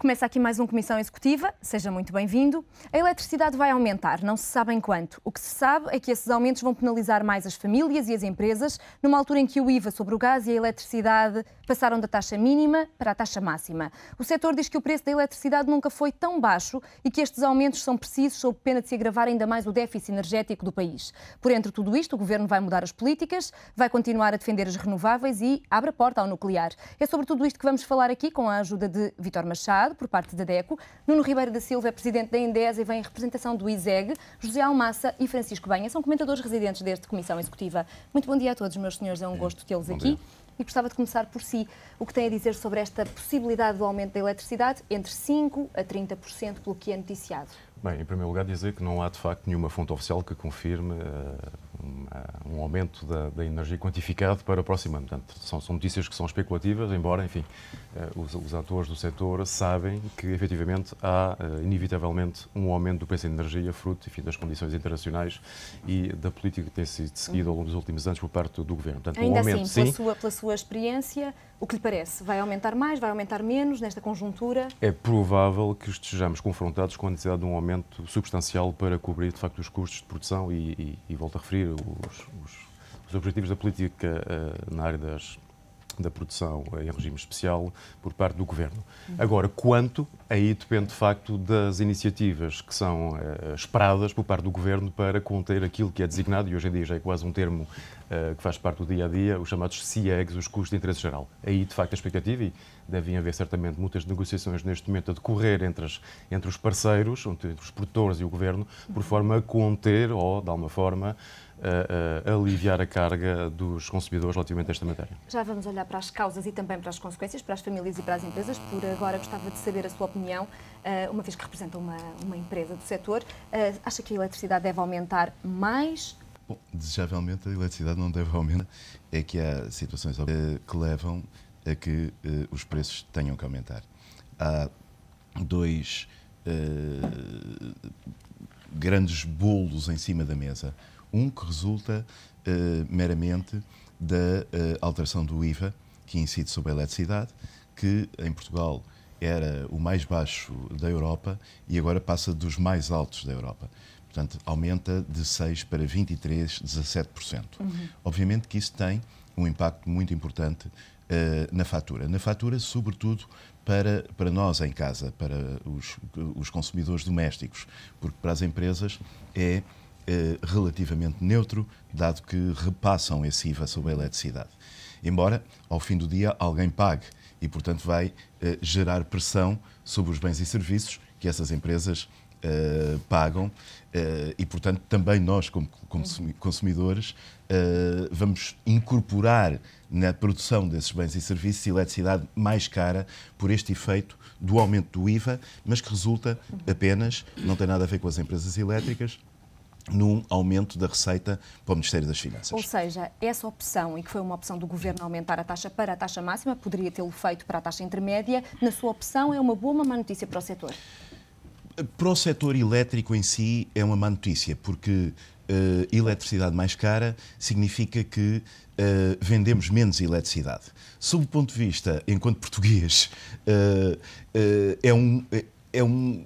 Começa aqui mais um Comissão Executiva, seja muito bem-vindo. A eletricidade vai aumentar, não se sabe em quanto. O que se sabe é que esses aumentos vão penalizar mais as famílias e as empresas, numa altura em que o IVA sobre o gás e a eletricidade passaram da taxa mínima para a taxa máxima. O setor diz que o preço da eletricidade nunca foi tão baixo e que estes aumentos são precisos sob pena de se agravar ainda mais o déficit energético do país. Por entre tudo isto, o Governo vai mudar as políticas, vai continuar a defender as renováveis e abre a porta ao nuclear. É sobre tudo isto que vamos falar aqui com a ajuda de Vítor Machado, por parte da DECO, Nuno Ribeiro da Silva é presidente da Endesa e vem em representação do ISEG, José Almassa e Francisco Benha são comentadores residentes deste Comissão Executiva. Muito bom dia a todos, meus senhores, é um gosto tê-los aqui. E gostava de começar por si. O que tem a dizer sobre esta possibilidade do aumento da eletricidade entre 5% a 30%, pelo que é noticiado? Bem, em primeiro lugar, dizer que não há, de facto, nenhuma fonte oficial que confirme um aumento da energia quantificado para o próximo ano. Portanto, são notícias que são especulativas, embora, enfim, os atores do setor sabem que, efetivamente, há, inevitavelmente, um aumento do preço da energia, fruto, enfim, das condições internacionais e da política que tem sido seguida ao longo dos últimos anos por parte do Governo. Portanto, ainda um aumento, assim, sim, pela sua experiência, o que lhe parece? Vai aumentar mais, vai aumentar menos nesta conjuntura? é provável que estejamos confrontados com a necessidade de um aumento substancial para cobrir, de facto, os custos de produção e volto a referir, os objetivos da política na área da produção em regime especial por parte do Governo. Agora, quanto, aí depende de facto das iniciativas que são esperadas por parte do Governo para conter aquilo que é designado, e hoje em dia já é quase um termo que faz parte do dia-a-dia, os chamados CIEGs, os custos de interesse geral. Aí, de facto, a expectativa, e devem haver certamente muitas negociações neste momento a decorrer entre os parceiros, entre os produtores e o Governo, por forma a conter ou, de alguma forma, aliviar a carga dos consumidores relativamente a esta matéria. Já vamos olhar para as causas e também para as consequências, para as famílias e para as empresas. Por agora, gostava de saber a sua opinião, uma vez que representa uma empresa do setor. Acha que a eletricidade deve aumentar mais? Bom, desejavelmente a eletricidade não deve aumentar. É que há situações que levam a que os preços tenham que aumentar. Há dois grandes bolos em cima da mesa. Um que resulta meramente da alteração do IVA, que incide sobre a eletricidade, que em Portugal era o mais baixo da Europa e agora passa dos mais altos da Europa. Portanto, aumenta de 6% para 23%, 17%. Obviamente que isso tem um impacto muito importante na fatura. Na fatura, sobretudo, para nós em casa, para os consumidores domésticos, porque para as empresas é relativamente neutro, dado que repassam esse IVA sobre a eletricidade. Embora, ao fim do dia, alguém pague e, portanto, vai gerar pressão sobre os bens e serviços que essas empresas pagam e, portanto, também nós, como consumidores, vamos incorporar na produção desses bens e serviços eletricidade mais cara por este efeito do aumento do IVA, mas que resulta apenas, não tem nada a ver com as empresas elétricas, num aumento da receita para o Ministério das Finanças. Ou seja, essa opção, e que foi uma opção do Governo aumentar a taxa para a taxa máxima, poderia tê-lo feito para a taxa intermédia, na sua opção é uma boa ou uma má notícia para o setor? Para o setor elétrico em si é uma má notícia, porque eletricidade mais cara significa que vendemos menos eletricidade. Sob o ponto de vista, enquanto português, é uma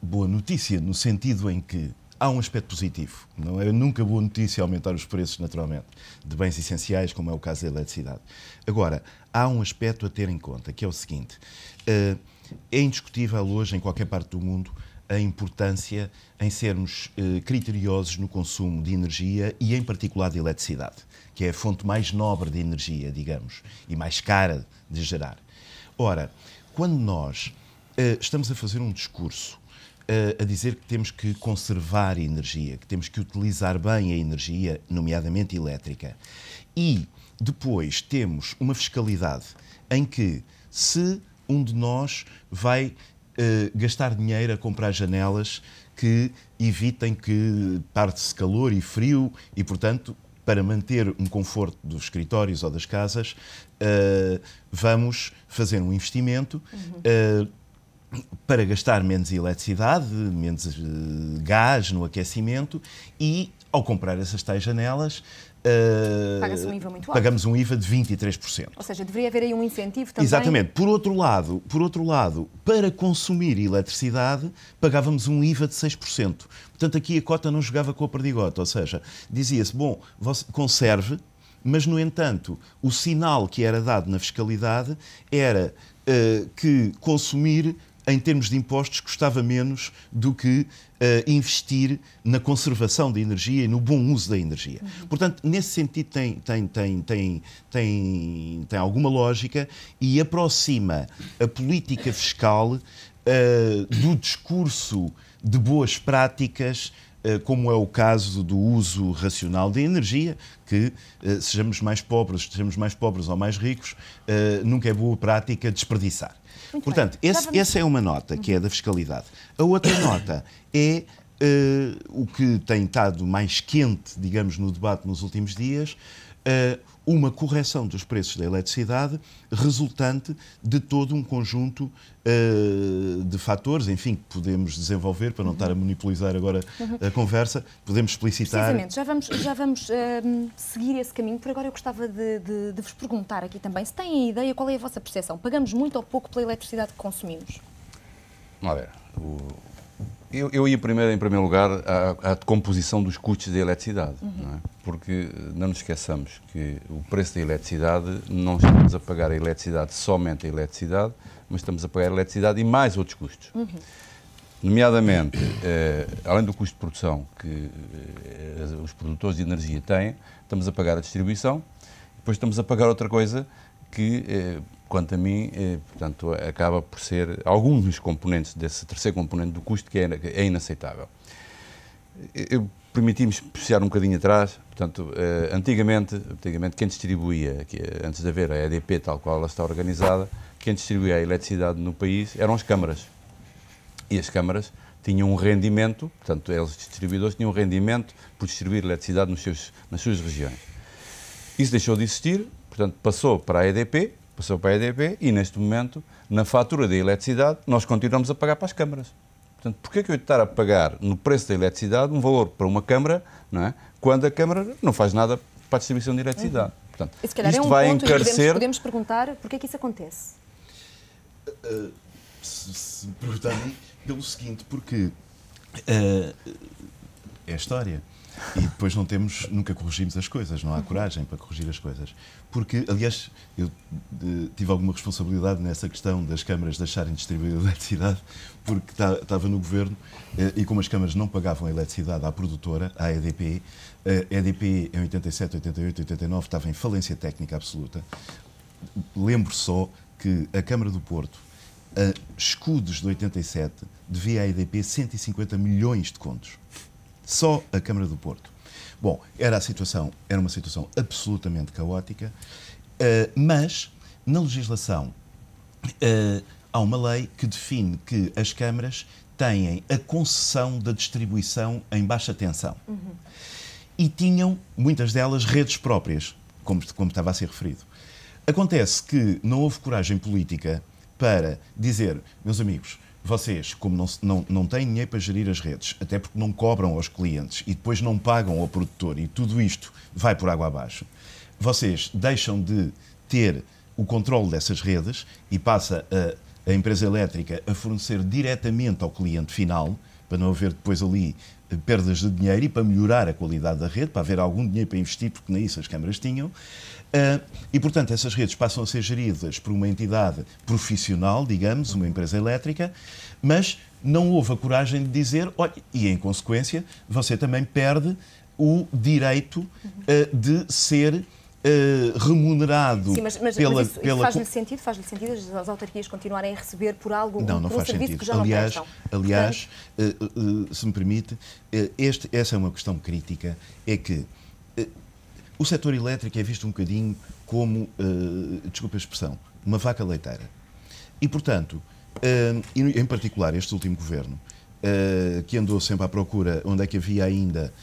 boa notícia, no sentido em que há um aspecto positivo. Não é nunca boa notícia aumentar os preços, naturalmente, de bens essenciais, como é o caso da eletricidade. Agora, há um aspecto a ter em conta, que é o seguinte. É indiscutível hoje, em qualquer parte do mundo, a importância em sermos criteriosos no consumo de energia e, em particular, de eletricidade, que é a fonte mais nobre de energia, digamos, e mais cara de gerar. Ora, quando nós estamos a fazer um discurso a dizer que temos que conservar a energia, que temos que utilizar bem a energia, nomeadamente elétrica, e depois temos uma fiscalidade em que, se um de nós vai gastar dinheiro a comprar janelas que evitem que parte-se calor e frio e, portanto, para manter um conforto dos escritórios ou das casas, vamos fazer um investimento para gastar menos eletricidade, menos gás no aquecimento e, ao comprar essas tais janelas, Paga-se um IVA muito alto. Pagamos um IVA de 23%. Ou seja, deveria haver aí um incentivo também. Exatamente. Por outro lado, para consumir eletricidade, pagávamos um IVA de 6%. Portanto, aqui a cota não jogava com a perdigota. Ou seja, dizia-se, bom, você conserve, mas, no entanto, o sinal que era dado na fiscalidade era que consumir, em termos de impostos, custava menos do que investir na conservação da energia e no bom uso da energia. Portanto, nesse sentido tem alguma lógica e aproxima a política fiscal do discurso de boas práticas, como é o caso do uso racional da energia, que sejamos mais pobres ou mais ricos, nunca é boa prática desperdiçar. Portanto, essa é uma nota, que é da fiscalidade. A outra nota é o que tem estado mais quente, digamos, no debate nos últimos dias, uma correção dos preços da eletricidade resultante de todo um conjunto de fatores, enfim, que podemos desenvolver, para não estar a monopolizar agora a conversa, podemos explicitar... Precisamente, já vamos seguir esse caminho. Por agora eu gostava de vos perguntar aqui também, se têm ideia, qual é a vossa percepção? Pagamos muito ou pouco pela eletricidade que consumimos? A ver, eu ia em primeiro lugar à decomposição dos custos da eletricidade, não é? Porque não nos esqueçamos que o preço da eletricidade, não estamos a pagar a eletricidade somente a eletricidade, mas estamos a pagar a eletricidade e mais outros custos. Nomeadamente, além do custo de produção que os produtores de energia têm, estamos a pagar a distribuição, depois estamos a pagar outra coisa que, quanto a mim, portanto, acaba por ser alguns dos componentes desse terceiro componente do custo que é inaceitável. Eu permiti-me especiar um bocadinho atrás, portanto, antigamente quem distribuía, antes de haver a EDP tal qual ela está organizada, quem distribuía a eletricidade no país eram as câmaras. E as câmaras tinham um rendimento, portanto, eles distribuidores tinham um rendimento por distribuir eletricidade nas suas regiões. Isso deixou de existir, portanto, passou para a EDP e, neste momento, na fatura da eletricidade, nós continuamos a pagar para as câmaras. Portanto, porquê que eu estar a pagar no preço da eletricidade um valor para uma câmara, não é? Quando a câmara não faz nada para a distribuição de eletricidade? Portanto, se calhar isto é um vai ponto encarecer... e podemos perguntar porquê é que isso acontece. Se me perguntarem, pelo seguinte, porque é história. E depois nunca corrigimos as coisas, não há coragem para corrigir as coisas. Porque, aliás, eu tive alguma responsabilidade nessa questão das câmaras deixarem de distribuir a eletricidade, porque estava no governo e como as câmaras não pagavam a eletricidade à produtora, à EDP, a EDP em 87, 88, 89 estava em falência técnica absoluta. Lembro só que a Câmara do Porto, a escudos de 87, devia à EDP 150 milhões de contos. Só a Câmara do Porto. Bom, era uma situação absolutamente caótica, mas na legislação há uma lei que define que as câmaras têm a concessão da distribuição em baixa tensão. E tinham, muitas delas, redes próprias, como estava a ser referido. Acontece que não houve coragem política para dizer, meus amigos, vocês, como não têm dinheiro para gerir as redes, até porque não cobram aos clientes e depois não pagam ao produtor e tudo isto vai por água abaixo, vocês deixam de ter o controle dessas redes e passa a empresa elétrica a fornecer diretamente ao cliente final, para não haver depois ali perdas de dinheiro e para melhorar a qualidade da rede, para haver algum dinheiro para investir, porque nem isso as câmaras tinham. E, portanto, essas redes passam a ser geridas por uma entidade profissional, digamos, uma empresa elétrica, mas não houve a coragem de dizer, olha, e em consequência, você também perde o direito de ser remunerado. Sim, mas isso faz-lhe sentido? Faz-lhe sentido as autarquias continuarem a receber por algo, não por um serviço sentido. que já não prestam? Aliás, se me permite, essa é uma questão crítica, é que o setor elétrico é visto um bocadinho como, desculpa a expressão, uma vaca leiteira. E, portanto, em particular este último governo, que andou sempre à procura onde é que havia ainda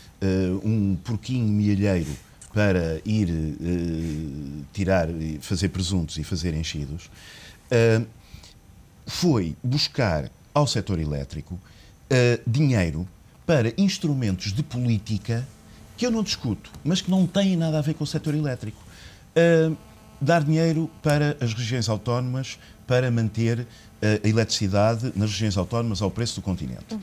um porquinho mielheiro para ir tirar, fazer presuntos e fazer enchidos, foi buscar ao setor elétrico dinheiro para instrumentos de política que eu não discuto, mas que não têm nada a ver com o setor elétrico. Dar dinheiro para as regiões autónomas para manter a eletricidade nas regiões autónomas ao preço do continente.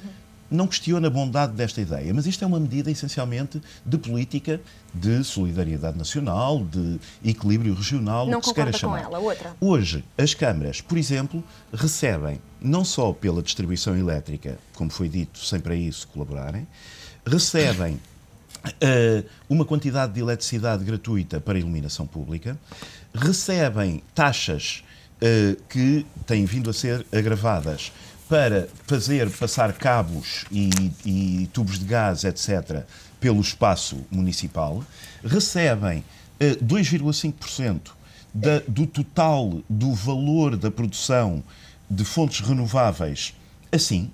Não questiono a bondade desta ideia, mas isto é uma medida essencialmente de política de solidariedade nacional, de equilíbrio regional, Não o que se queira concorda com chamar. ela, outra. Hoje, as câmaras, por exemplo, recebem, não só pela distribuição elétrica, como foi dito, sem para isso colaborarem, recebem uma quantidade de eletricidade gratuita para a iluminação pública, recebem taxas que têm vindo a ser agravadas para fazer passar cabos e tubos de gás, etc., pelo espaço municipal, recebem 2,5% do total do valor da produção de fontes renováveis, assim,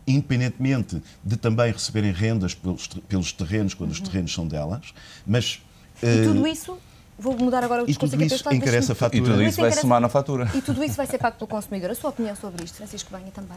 independentemente de também receberem rendas pelos terrenos, quando os terrenos são delas, mas... E tudo isso, vou mudar agora o E discurso tudo aqui isso para este lado, encarece a deixe-me- E fatura. tudo isso vai somar na fatura. E tudo isso vai ser pago pelo consumidor. A sua opinião sobre isto, Francisco Banha, também?